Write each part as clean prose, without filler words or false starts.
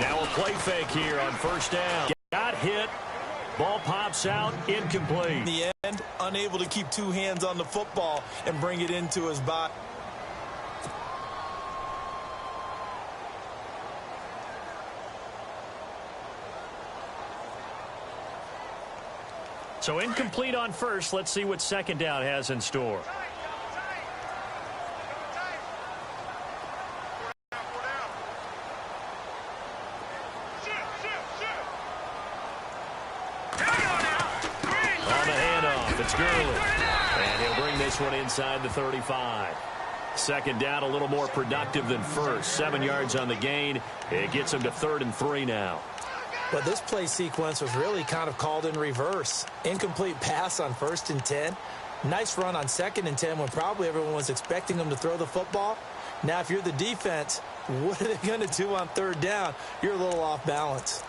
Now a play fake here on first down. Got hit. Ball pops out, incomplete. In the end, unable to keep two hands on the football and bring it into his body. So incomplete on first. Let's see what second down has in store. It's Gurley, and he'll bring this one inside the 35. Second down, a little more productive than first. 7 yards on the gain. It gets him to 3rd and 3 now. But this play sequence was really kind of called in reverse. Incomplete pass on 1st and 10. Nice run on 2nd and 10 when probably everyone was expecting him to throw the football. Now, if you're the defense, what are they going to do on 3rd down? You're a little off balance.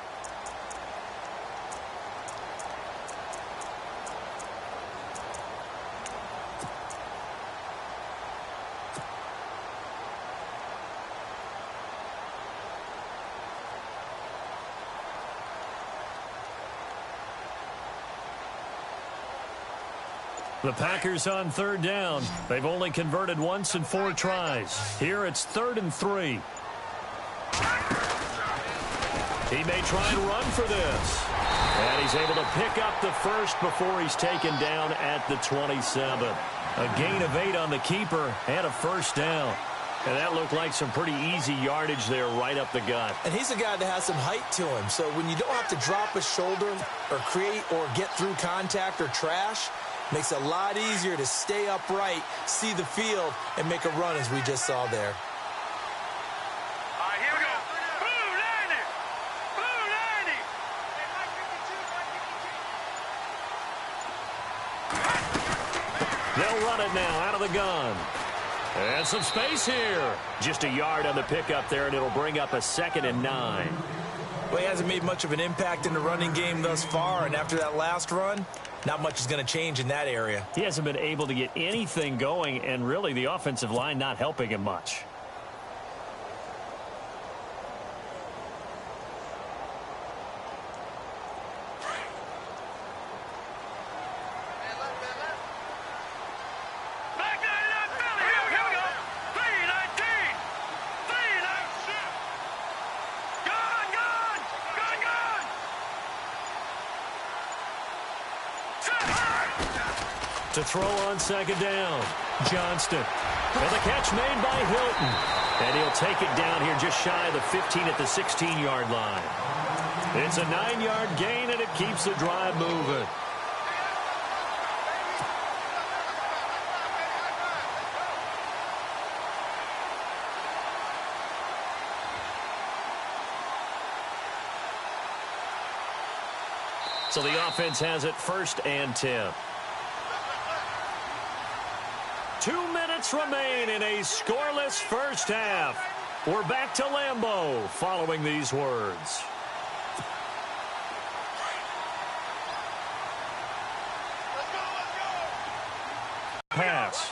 The Packers on 3rd down. They've only converted once in 4 tries. Here it's 3rd and 3. He may try and run for this. And he's able to pick up the first before he's taken down at the 27. A gain of 8 on the keeper and a first down. And that looked like some pretty easy yardage there right up the gut. And he's a guy that has some height to him. So when you don't have to drop a shoulder or create or get through contact or trash, makes it a lot easier to stay upright, see the field, and make a run as we just saw there. All right, here we go. Blue 90. Blue 90. They'll run it now out of the gun. And some space here. Just a yard on the pickup there, and it'll bring up a 2nd and 9. Well, he hasn't made much of an impact in the running game thus far, and after that last run, not much is going to change in that area. He hasn't been able to get anything going, and really the offensive line not helping him much. To throw on 2nd down, Johnston. And the catch made by Hilton. And he'll take it down here just shy of the 15 at the 16-yard line. It's a 9-yard gain, and it keeps the drive moving. So the offense has it 1st and 10. 2 minutes remain in a scoreless first half. We're back to Lambeau following these words. Pass.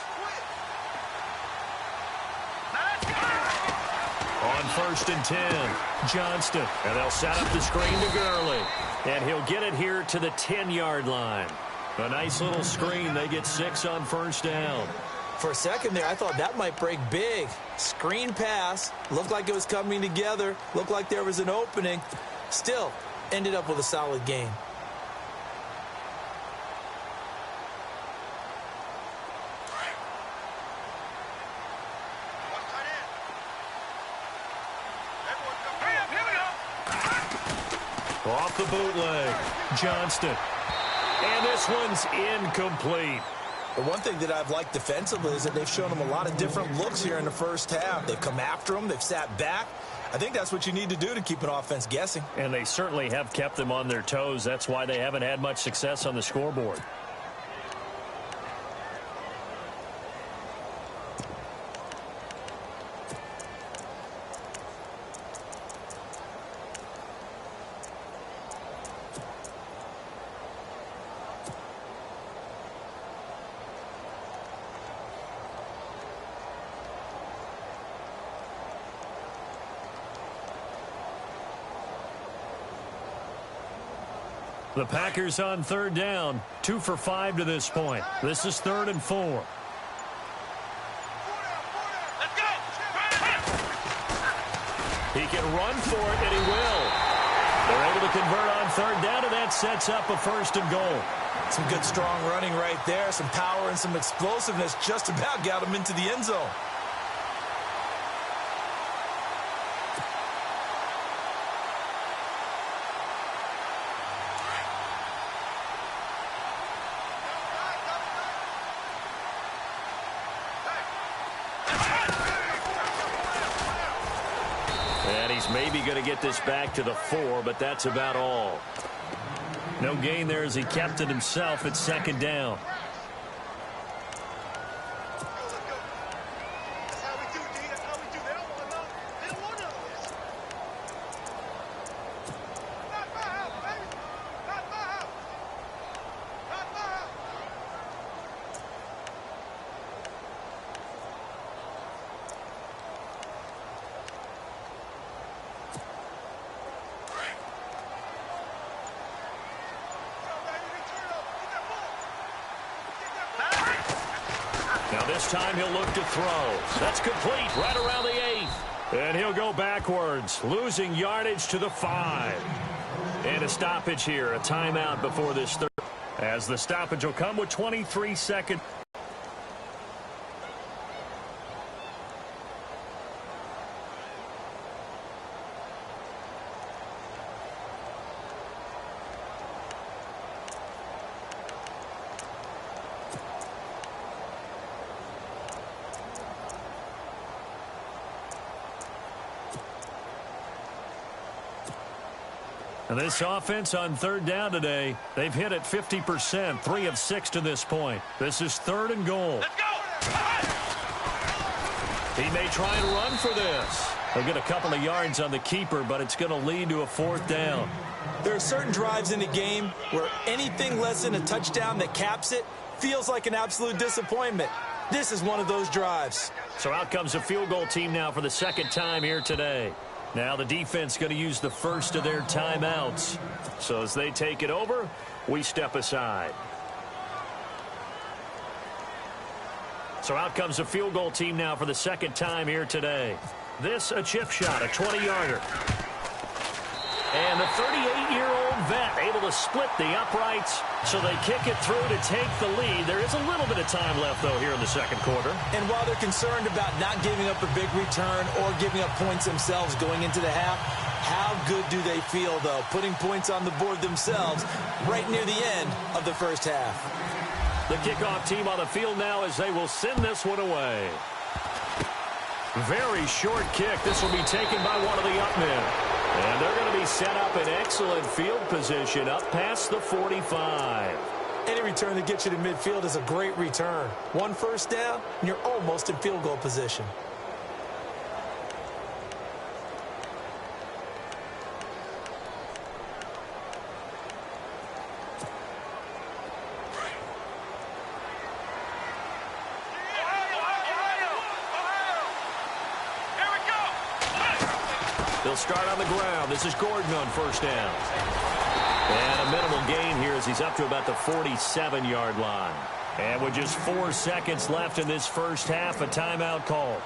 On 1st and 10, Johnston. And they'll set up the screen to Gurley. And he'll get it here to the 10-yard line. A nice little screen. They get 6 on 1st down. For a second there, I thought that might break big. Screen pass. Looked like it was coming together. Looked like there was an opening. Still, ended up with a solid gain. Off the bootleg, Johnston. And this one's incomplete. The one thing that I've liked defensively is that they've shown them a lot of different looks here in the first half. They've come after them. They've sat back. I think that's what you need to do to keep an offense guessing. And they certainly have kept them on their toes. That's why they haven't had much success on the scoreboard. The Packers on third down, 2 for 5 to this point. This is 3rd and 4. Let's go. He can run for it, and he will. They're able to convert on third down, and that sets up a 1st and goal. Some good, strong running right there. Some power and some explosiveness just about got him into the end zone. And he's maybe going to get this back to the 4, but that's about all. No gain there as he kept it himself at 2nd down. Now this time he'll look to throw. That's complete right around the 8th. And he'll go backwards, losing yardage to the 5. And a stoppage here, a timeout before this third. As the stoppage will come with 23 seconds. And this offense on third down today, they've hit it 50%, 3 of 6 to this point. This is 3rd and goal. Let's go. He may try and run for this. He'll get a couple of yards on the keeper, but it's going to lead to a 4th down. There are certain drives in the game where anything less than a touchdown that caps it feels like an absolute disappointment. This is one of those drives. So out comes a field goal team now for the 2nd time here today. Now the defense going to use the first of their timeouts. So as they take it over, we step aside. So out comes a field goal team now for the 2nd time here today. This a chip shot, a 20-yarder. And the 38-year-old vet able to split the uprights, so they kick it through to take the lead. There is a little bit of time left, though, here in the 2nd quarter. And while they're concerned about not giving up a big return or giving up points themselves going into the half, how good do they feel, though, putting points on the board themselves right near the end of the first half? The kickoff team on the field now as they will send this one away. Very short kick. This will be taken by one of the up men. And they're going to be set up in excellent field position up past the 45. Any return that gets you to midfield is a great return. 1 first down, and you're almost in field goal position. They'll start on the ground. This is Gordon on first down. And a minimal gain here as he's up to about the 47-yard line. And with just 4 seconds left in this first half, a timeout call.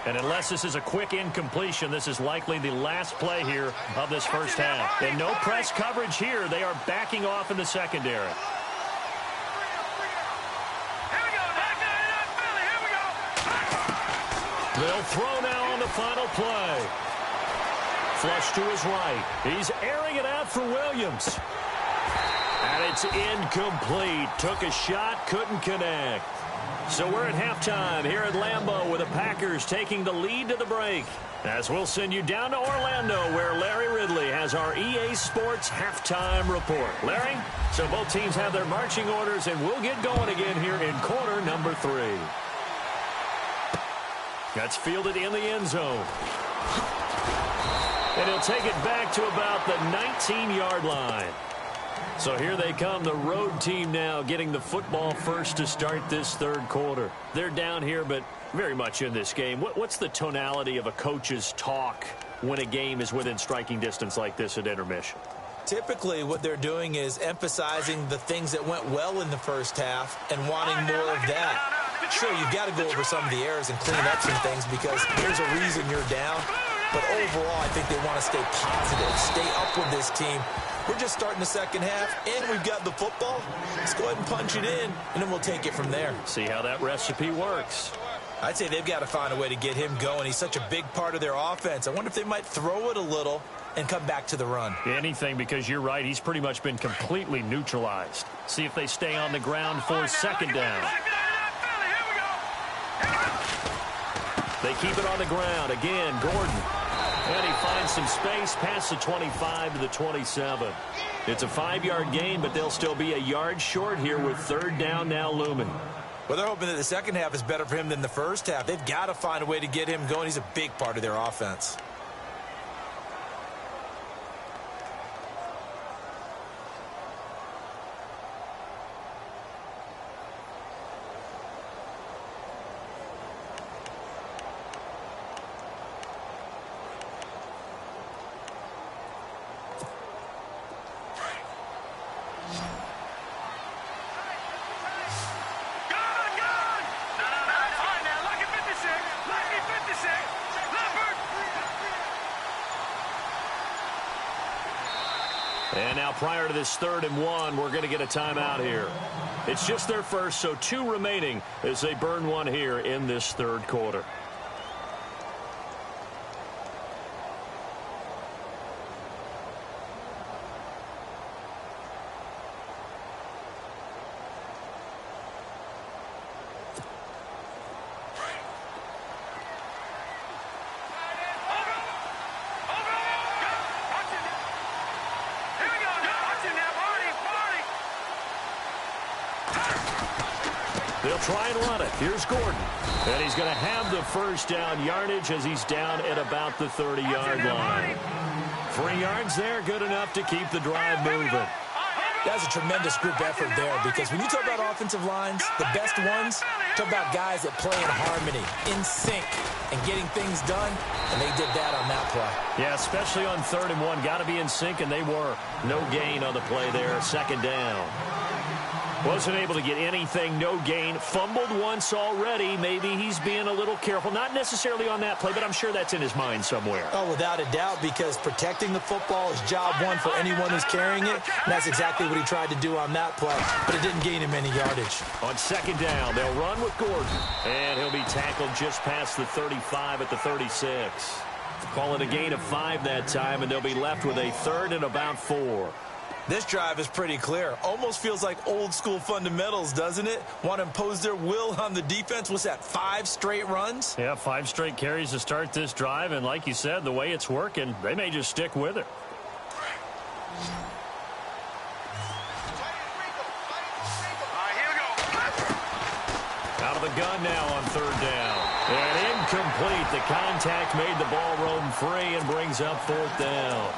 And unless this is a quick incompletion, this is likely the last play here of this first half. And no press coverage here. They are backing off in the secondary. They'll throw now on the final play. Flush to his right. He's airing it out for Williams. And it's incomplete. Took a shot, couldn't connect. So we're at halftime here at Lambeau with the Packers taking the lead to the break. As we'll send you down to Orlando where Larry Ridley has our EA Sports halftime report. Larry, so both teams have their marching orders and we'll get going again here in quarter number 3. That's fielded in the end zone. And he'll take it back to about the 19-yard line. So here they come, the road team now getting the football first to start this third quarter. They're down here, but very much in this game. What's the tonality of a coach's talk when a game is within striking distance like this at intermission? Typically, what they're doing is emphasizing the things that went well in the first half and wanting more of that. Sure, you've got to go over some of the errors and clean up some things because there's a reason you're down. But overall, I think they want to stay positive, stay up with this team. We're just starting the second half, and we've got the football. Let's go ahead and punch it in, and then we'll take it from there. See how that recipe works. I'd say they've got to find a way to get him going. He's such a big part of their offense. I wonder if they might throw it a little and come back to the run. Anything, because you're right. He's pretty much been completely neutralized. See if they stay on the ground for second down. They keep it on the ground. Again, Gordon. And he finds some space past the 25 to the 27. It's a 5-yard gain, but they'll still be a yard short here with third down now looming. Well, they're hoping that the second half is better for him than the first half. They've got to find a way to get him going. He's a big part of their offense. And now prior to this 3rd and 1, we're going to get a timeout here. It's just their first, so 2 remaining as they burn one here in this 3rd quarter. They'll try and run it. Here's Gordon. And he's going to have the first down yardage as he's down at about the 30-yard line. 3 yards there, good enough to keep the drive moving. That's a tremendous group effort there because when you talk about offensive lines, the best ones, talk about guys that play in harmony, in sync, and getting things done, and they did that on that play. Yeah, especially on 3rd and 1. Got to be in sync, and they were. No gain on the play there. Second down. Wasn't able to get anything, no gain. Fumbled once already. Maybe he's being a little careful. Not necessarily on that play, but I'm sure that's in his mind somewhere. Oh, without a doubt, because protecting the football is job one for anyone who's carrying it. And that's exactly what he tried to do on that play, but it didn't gain him any yardage. On second down, they'll run with Gordon. And he'll be tackled just past the 35 at the 36. Call it a gain of 5 that time, and they'll be left with a 3rd and about 4. This drive is pretty clear. Almost feels like old school fundamentals, doesn't it? Want to impose their will on the defense. What's that, 5 straight runs? Yeah, 5 straight carries to start this drive. And like you said, the way it's working, they may just stick with it. Out of the gun now on 3rd down. And incomplete. The contact made the ball roam free and brings up 4th down.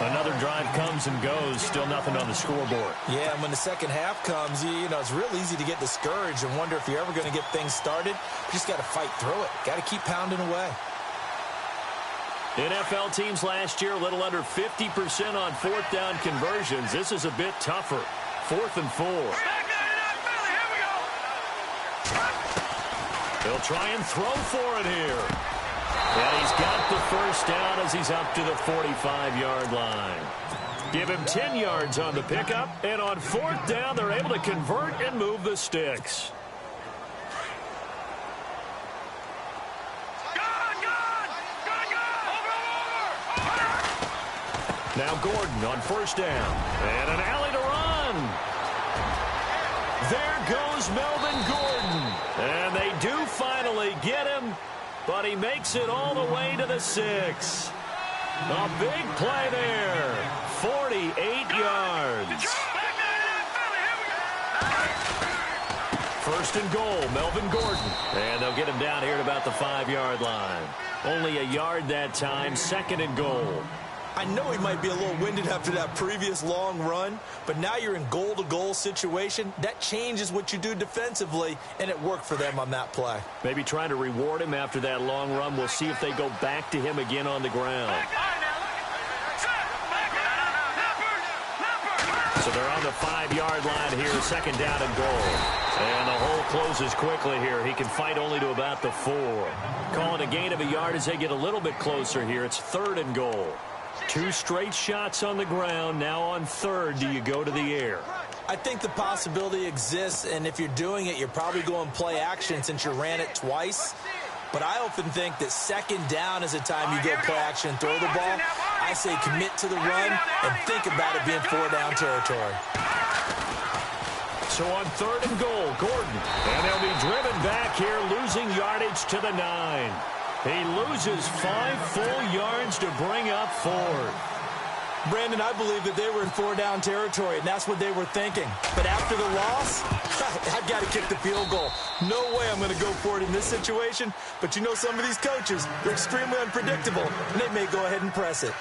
Another drive comes and goes. Still nothing on the scoreboard. Yeah, and when the second half comes, you know, it's real easy to get discouraged and wonder if you're ever going to get things started. You just got to fight through it. Got to keep pounding away. NFL teams last year a little under 50% on 4th down conversions. This is a bit tougher. 4th and 4. They'll try and throw for it here. And he's got the first down as he's up to the 45-yard line. Give him 10 yards on the pickup, and on 4th down, they're able to convert and move the sticks. Now Gordon on 1st down, and an alley to run. There goes Melvin Gordon, and they do finally get him. But he makes it all the way to the 6. A big play there. 48 yards. 1st and goal, Melvin Gordon. And they'll get him down here at about the 5-yard line. Only a yard that time, 2nd and goal. I know he might be a little winded after that previous long run, but now you're in goal-to-goal situation. That changes what you do defensively, and it worked for them on that play. Maybe trying to reward him after that long run. We'll see if they go back to him again on the ground. So they're on the 5-yard line here, second down and goal. And the hole closes quickly here. He can fight only to about the 4. Calling a gain of a yard as they get a little bit closer here. It's third and goal. 2 straight shots on the ground. Now on third, do you go to the air? I think the possibility exists, and if you're doing it, you're probably going play action since you ran it twice. But I often think that second down is a time you go play action and throw the ball. I say commit to the run and think about it being 4-down territory. So on third and goal, Gordon. And they'll be driven back here, losing yardage to the 9. He loses 5 full yards to bring up fourth. Brandon, I believe that they were in 4-down territory, and that's what they were thinking. But after the loss, I've got to kick the field goal. No way I'm going to go for it in this situation. But you know some of these coaches, they're extremely unpredictable, and they may go ahead and press it.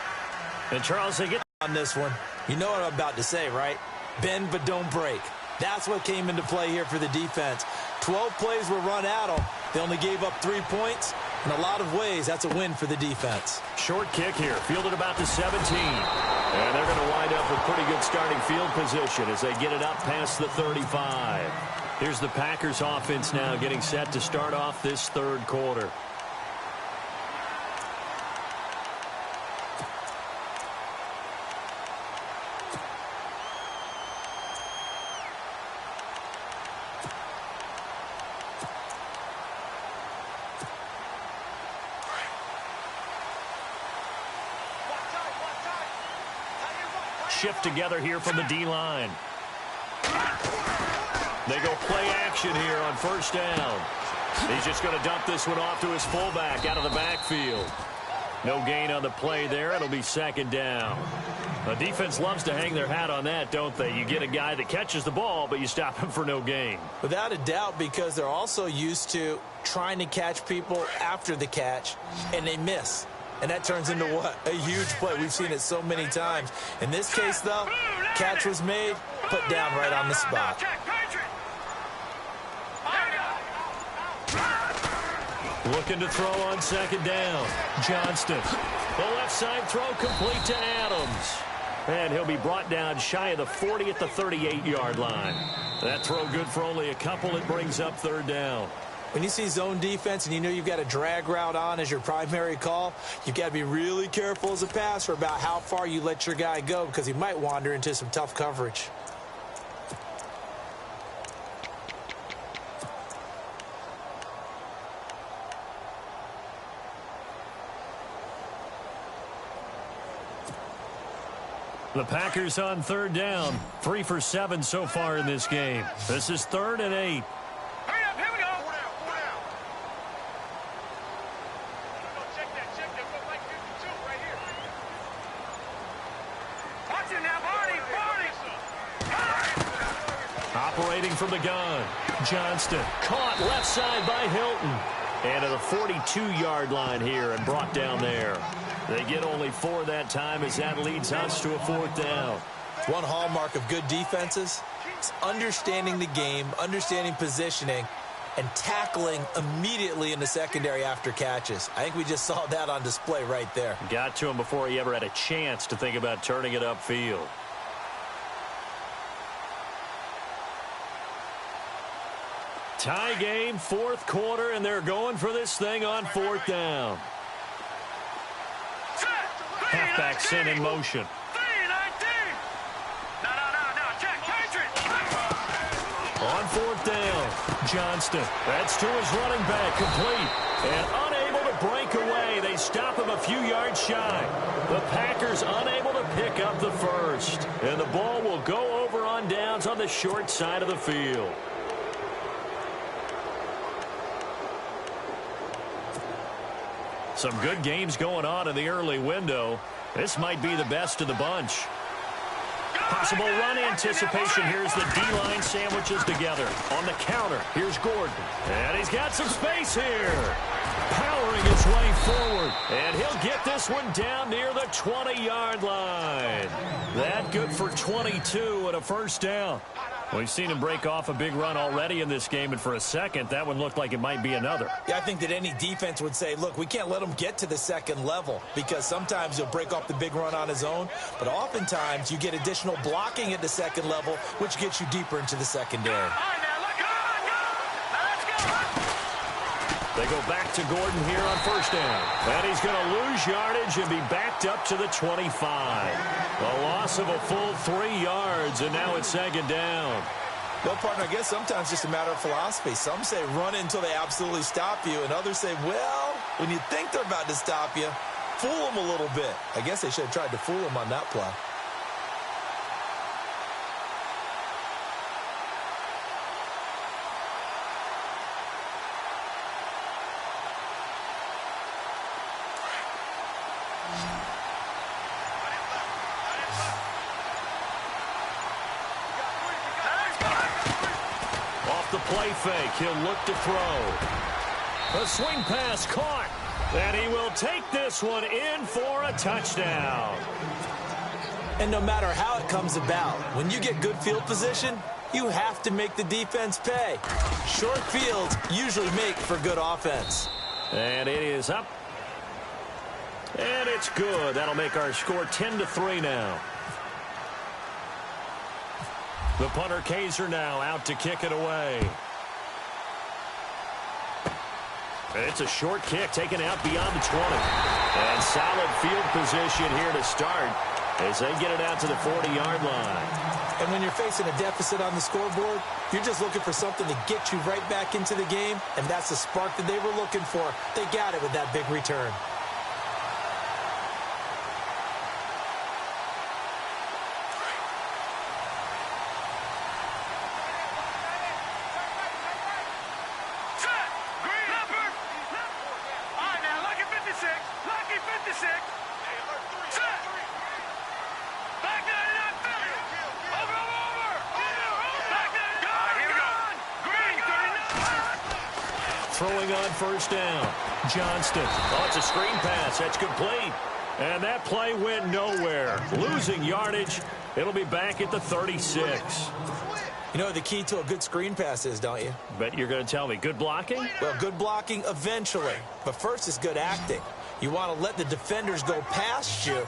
And Charles, they get on this one. You know what I'm about to say, right? Bend but don't break. That's what came into play here for the defense. 12 plays were run at them. They only gave up 3 points. In a lot of ways, that's a win for the defense. Short kick here, fielded about the 17. And they're going to wind up with pretty good starting field position as they get it up past the 35. Here's the Packers offense now getting set to start off this third quarter. Shift together here from the D-line. They go play action here on first down. He's just going to dump this one off to his fullback out of the backfield. No gain on the play there. It'll be second down. The defense loves to hang their hat on that, don't they? You get a guy that catches the ball, but you stop him for no gain. Without a doubt, because they're also used to trying to catch people after the catch, and they miss. And that turns into what? A huge play. We've seen it so many times. In this case, though, catch was made, put down right on the spot. Looking to throw on second down. Johnston. The left side throw complete to Adams. And he'll be brought down shy of the 40 at the 38-yard line. That throw good for only a couple. It brings up third down. When you see zone defense and you know you've got a drag route on as your primary call, you've got to be really careful as a passer about how far you let your guy go because he might wander into some tough coverage. The Packers on third down. 3 for 7 so far in this game. This is 3rd and 8. Operating from the gun. Johnston caught left side by Hilton. And to the 42-yard line here and brought down there. They get only 4 that time as that leads us to a 4th down. One hallmark of good defenses is understanding the game, understanding positioning, and tackling immediately in the secondary after catches. I think we just saw that on display right there. Got to him before he ever had a chance to think about turning it upfield. Tie game, 4th quarter, and they're going for this thing on 4th down. Halfback sent in motion. On 4th down, Johnston. That's to his running back, complete. And unable to break away. They stop him a few yards shy. The Packers unable to pick up the first. And the ball will go over on downs on the short side of the field. Some good games going on in the early window. This might be the best of the bunch. Possible run anticipation. Here's the D-line sandwiches together. On the counter, here's Gordon. And he's got some space here. Powering his way forward. And he'll get this one down near the 20-yard line. That good for 22 and a first down. We've seen him break off a big run already in this game, and for a second, that one looked like it might be another. Yeah, I think that any defense would say, look, we can't let him get to the second level because sometimes he'll break off the big run on his own, but oftentimes you get additional blocking at the second level, which gets you deeper into the secondary. They go back to Gordon here on first down. And he's going to lose yardage and be backed up to the 25. A loss of a full 3 yards, and now it's second down. Well, partner, I guess sometimes it's just a matter of philosophy. Some say run until they absolutely stop you, and others say, well, when you think they're about to stop you, fool them a little bit. I guess they should have tried to fool them on that play. Play fake. He'll look to throw. A swing pass caught. And he will take this one in for a touchdown. And no matter how it comes about, when you get good field position, you have to make the defense pay. Short fields usually make for good offense. And it is up. And it's good. That'll make our score 10-3 now. The punter Kaiser now out to kick it away. It's a short kick taken out beyond the 20. And solid field position here to start as they get it out to the 40-yard line. And when you're facing a deficit on the scoreboard, you're just looking for something to get you right back into the game, and that's the spark that they were looking for. They got it with that big return. Throwing on first down. Johnston. Oh, it's a screen pass. That's complete. And that play went nowhere. Losing yardage. It'll be back at the 36. You know the key to a good screen pass is, don't you? Bet you're going to tell me. Good blocking? Well, good blocking eventually. But first is good acting. You want to let the defenders go past you,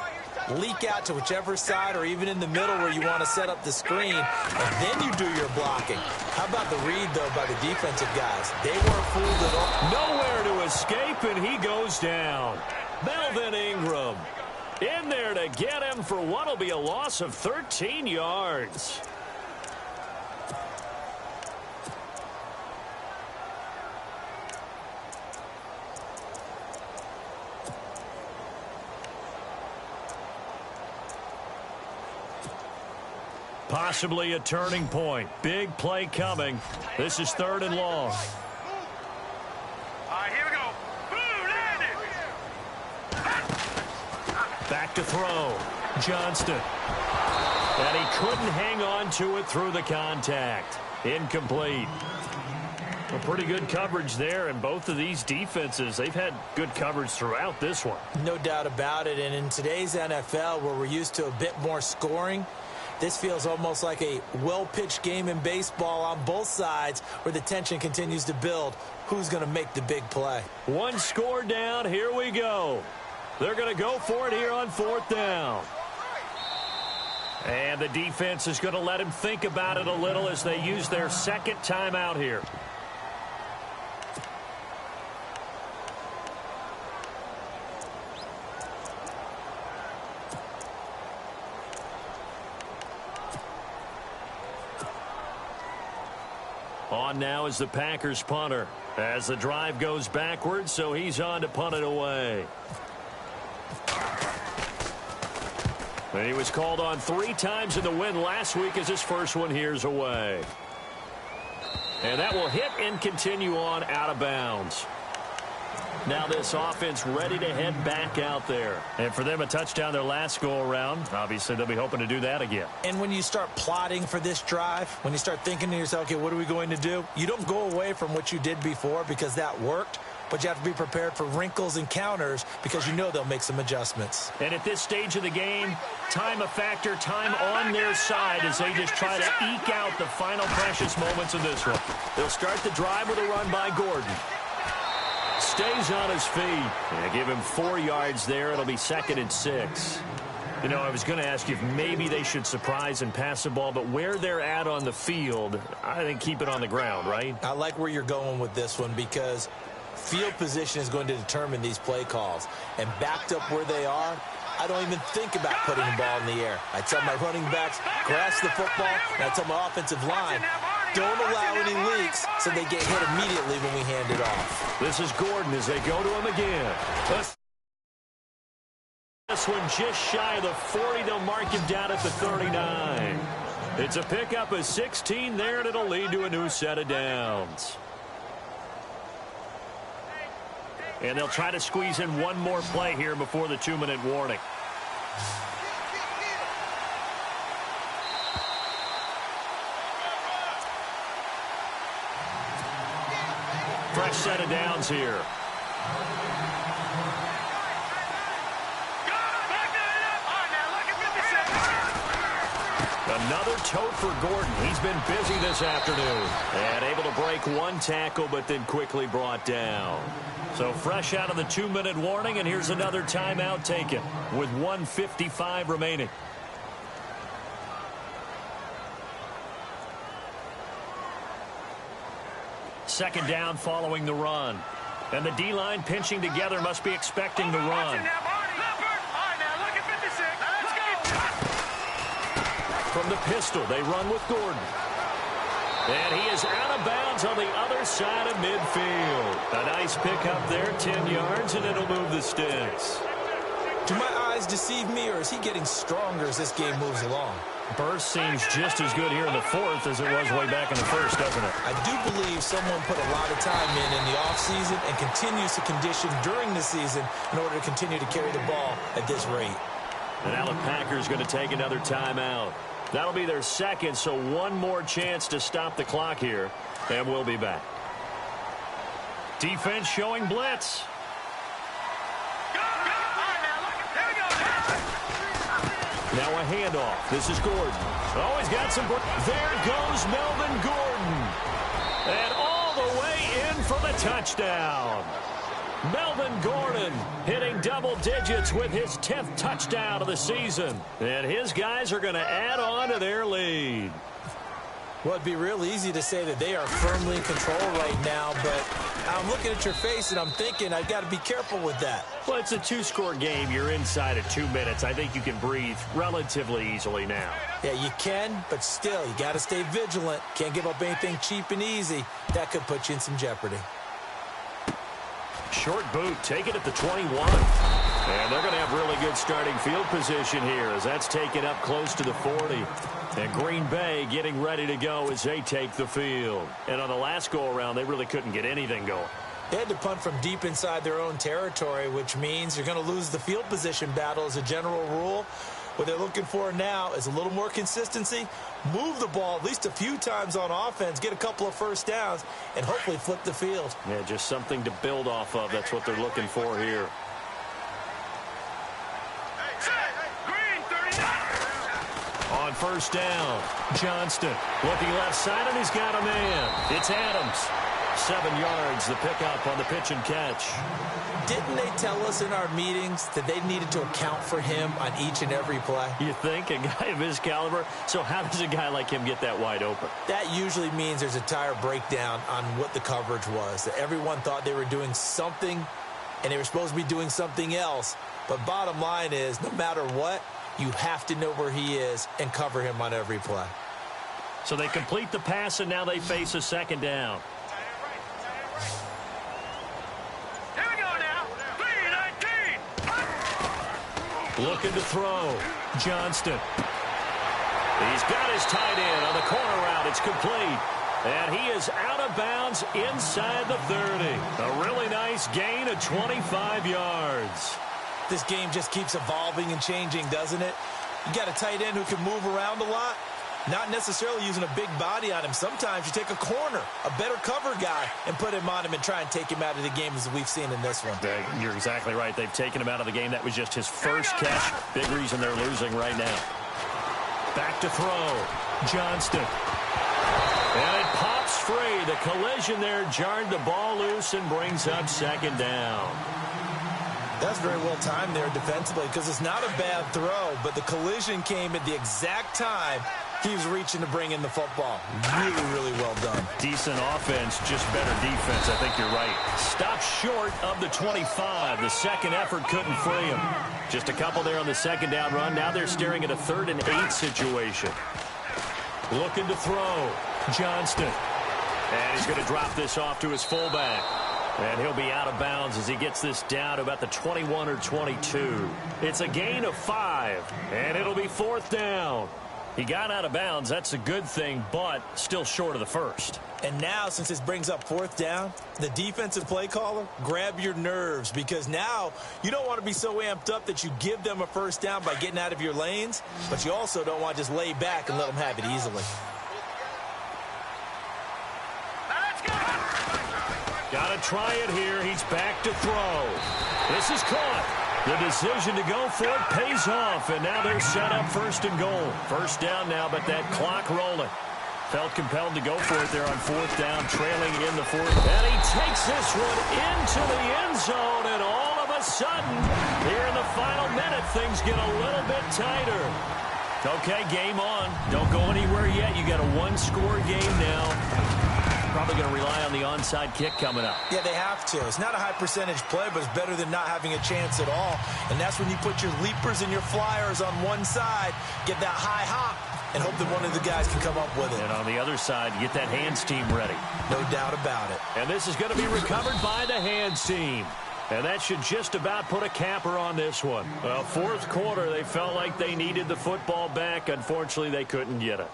leak out to whichever side or even in the middle where you want to set up the screen, and then you do your blocking. How about the read, though, by the defensive guys? They weren't fooled at all. Nowhere to escape, and he goes down. Melvin Ingram in there to get him for what will be a loss of 13 yards. Possibly a turning point. Big play coming. This is 3rd and long. All right, here we go. Back to throw. Johnston. And he couldn't hang on to it through the contact. Incomplete. Well, pretty good coverage there, and both of these defenses, they've had good coverage throughout this one. No doubt about it, and in today's NFL, where we're used to a bit more scoring, this feels almost like a well-pitched game in baseball on both sides where the tension continues to build. Who's going to make the big play? One score down. Here we go. They're going to go for it here on 4th down. And the defense is going to let him think about it a little as they use their second timeout here. On now is the Packers punter as the drive goes backwards, so he's on to punt it away. And he was called on 3 times in the win last week as his first one here's away. And that will hit and continue on out of bounds. Now this offense ready to head back out there. And for them, a touchdown their last go-around. Obviously, they'll be hoping to do that again. And when you start plotting for this drive, when you start thinking to yourself, okay, what are we going to do? You don't go away from what you did before because that worked. But you have to be prepared for wrinkles and counters because you know they'll make some adjustments. And at this stage of the game, time a factor, time on their side as they just try to eke out the final precious moments of this one. They'll start the drive with a run by Gordon. Stays on his feet. And give him 4 yards there. It'll be 2nd and 6. You know, I was going to ask you if maybe they should surprise and pass the ball, but where they're at on the field, I think keep it on the ground, right? I like where you're going with this one because field position is going to determine these play calls. And backed up where they are, I don't even think about putting the ball in the air. I tell my running backs, grasp the football, and I tell my offensive line, don't allow any leaks so they get hit immediately when we hand it off. This is Gordon as they go to him again. This one just shy of the 40. They'll mark him down at the 39. It's a pickup of 16 there, and it'll lead to a new set of downs. And they'll try to squeeze in one more play here before the 2-minute warning. Fresh set of downs here. Another tote for Gordon. He's been busy this afternoon. And able to break one tackle, but then quickly brought down. So fresh out of the 2-minute warning, and here's another timeout taken with 1:55 remaining. Second down following the run. And the D-line pinching together must be expecting the run. From the pistol, they run with Gordon. And he is out of bounds on the other side of midfield. A nice pickup there, 10 yards, and it'll move the sticks. Do my eyes deceive me, or is he getting stronger as this game moves along? Burst seems just as good here in the 4th as it was way back in the 1st, doesn't it? I do believe someone put a lot of time in the offseason and continues to condition during the season in order to continue to carry the ball at this rate. And Alec Packer's going to take another timeout. That'll be their second, so one more chance to stop the clock here, and we'll be back. Defense showing blitz. Now a handoff. This is Gordon. Oh, he's got some. There goes Melvin Gordon. And all the way in for the touchdown. Melvin Gordon hitting double digits with his 10th touchdown of the season. And his guys are going to add on to their lead. Well, it'd be real easy to say that they are firmly in control right now, but I'm looking at your face and I'm thinking I've got to be careful with that. Well, it's a 2-score game. You're inside of 2 minutes. I think you can breathe relatively easily now. Yeah, you can, but still, you got to stay vigilant. Can't give up anything cheap and easy. That could put you in some jeopardy. Short boot, take it at the 21. And they're going to have really good starting field position here as that's taken up close to the 40. And Green Bay getting ready to go as they take the field. And on the last go-around, they really couldn't get anything going. They had to punt from deep inside their own territory, which means you're going to lose the field position battle as a general rule. What they're looking for now is a little more consistency, move the ball at least a few times on offense, get a couple of first downs, and hopefully flip the field. Yeah, just something to build off of. That's what they're looking for here. On first down, Johnston looking left side, and he's got a man. It's Adams. 7 yards, the pickup on the pitch and catch. Didn't they tell us in our meetings that they needed to account for him on each and every play? You think? A guy of his caliber? So how does a guy like him get that wide open? That usually means there's a tire breakdown on what the coverage was. That everyone thought they were doing something, and they were supposed to be doing something else. But bottom line is, no matter what, you have to know where he is and cover him on every play. So they complete the pass, and now they face a second down. Here we go now. 3-19. Looking to throw. Johnston. He's got his tight end on the corner route. It's complete. And he is goes out of bounds inside the 30. A really nice gain of 25 yards. This game just keeps evolving and changing, doesn't it? You got a tight end who can move around a lot. Not necessarily using a big body on him. Sometimes you take a corner, a better cover guy, and put him on him and try and take him out of the game as we've seen in this one. You're exactly right. They've taken him out of the game. That was just his first catch. Big reason they're losing right now. Back to throw. Johnston. And it pops free. The collision there jarred the ball loose and brings up second down. That's very well timed there defensively because it's not a bad throw, but the collision came at the exact time he was reaching to bring in the football. Really, really well done. Decent offense, just better defense. I think you're right. Stopped short of the 25. The second effort couldn't free him. Just a couple there on the second down run. Now they're staring at a 3rd and 8 situation. Looking to throw. Johnston. And he's going to drop this off to his fullback. And he'll be out of bounds as he gets this down to about the 21 or 22. It's a gain of 5, and it'll be 4th down. He got out of bounds. That's a good thing, but still short of the first. And now, since this brings up 4th down, the defensive play caller, grab your nerves because now you don't want to be so amped up that you give them a first down by getting out of your lanes, but you also don't want to just lay back and let them have it easily. Got to try it here. He's back to throw. This is caught. The decision to go for it pays off, and now they're set up 1st and goal. First down now, but that clock rolling. Felt compelled to go for it there on 4th down, trailing in the 4th. And he takes this one into the end zone, and all of a sudden, here in the final minute, things get a little bit tighter. Okay, game on. Don't go anywhere yet. You got a one-score game now. Probably going to rely on the onside kick coming up. Yeah, they have to. It's not a high percentage play, but it's better than not having a chance at all. And that's when you put your leapers and your flyers on one side, get that high hop, and hope that one of the guys can come up with it. And on the other side, get that hands team ready. No doubt about it. And this is going to be recovered by the hands team. And that should just about put a capper on this one. Well, 4th quarter, they felt like they needed the football back. Unfortunately, they couldn't get it.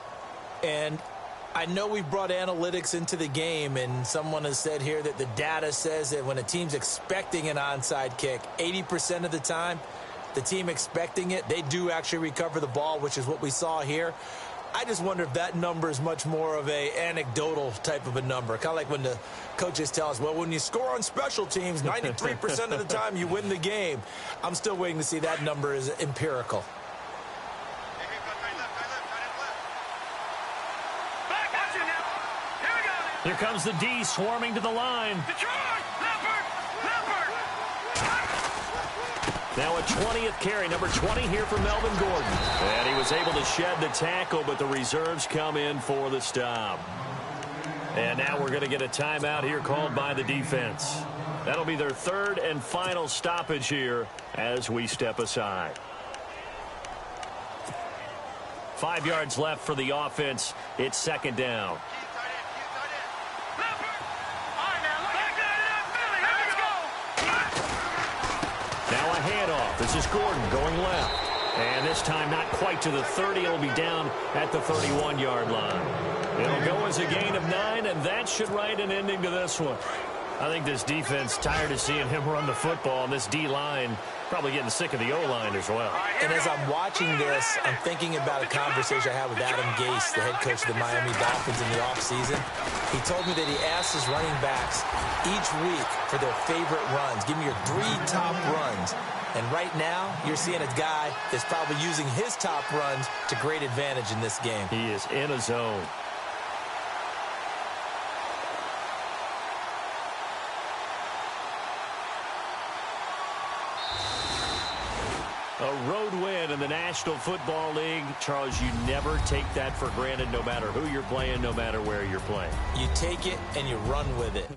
And I know we've brought analytics into the game, and someone has said here that the data says that when a team's expecting an onside kick, 80% of the time, the team expecting it, they do actually recover the ball, which is what we saw here. I just wonder if that number is much more of a anecdotal type of a number. Kind of like when the coaches tell us, well, when you score on special teams, 93% of the time you win the game. I'm still waiting to see that number is empirical. Here comes the D swarming to the line. Now a 20th carry, number 20 here for Melvin Gordon. And he was able to shed the tackle, but the reserves come in for the stop. And now we're going to get a timeout here called by the defense. That'll be their 3rd and final stoppage here as we step aside. 5 yards left for the offense. It's 2nd down. Now a handoff. This is Gordon going left. And this time not quite to the 30. It'll be down at the 31-yard line. It'll go as a gain of 9, and that should write an ending to this one. I think this defense tired of seeing him run the football, and this D-line probably getting sick of the O-line as well. And as I'm watching this, I'm thinking about a conversation I had with Adam Gase, the head coach of the Miami Dolphins in the offseason. He told me that he asked his running backs each week for their favorite runs. Give me your 3 top runs. And right now, you're seeing a guy that's probably using his top runs to great advantage in this game. He is in a zone. A road win in the National Football League. Charles, you never take that for granted no matter who you're playing, no matter where you're playing. You take it and you run with it.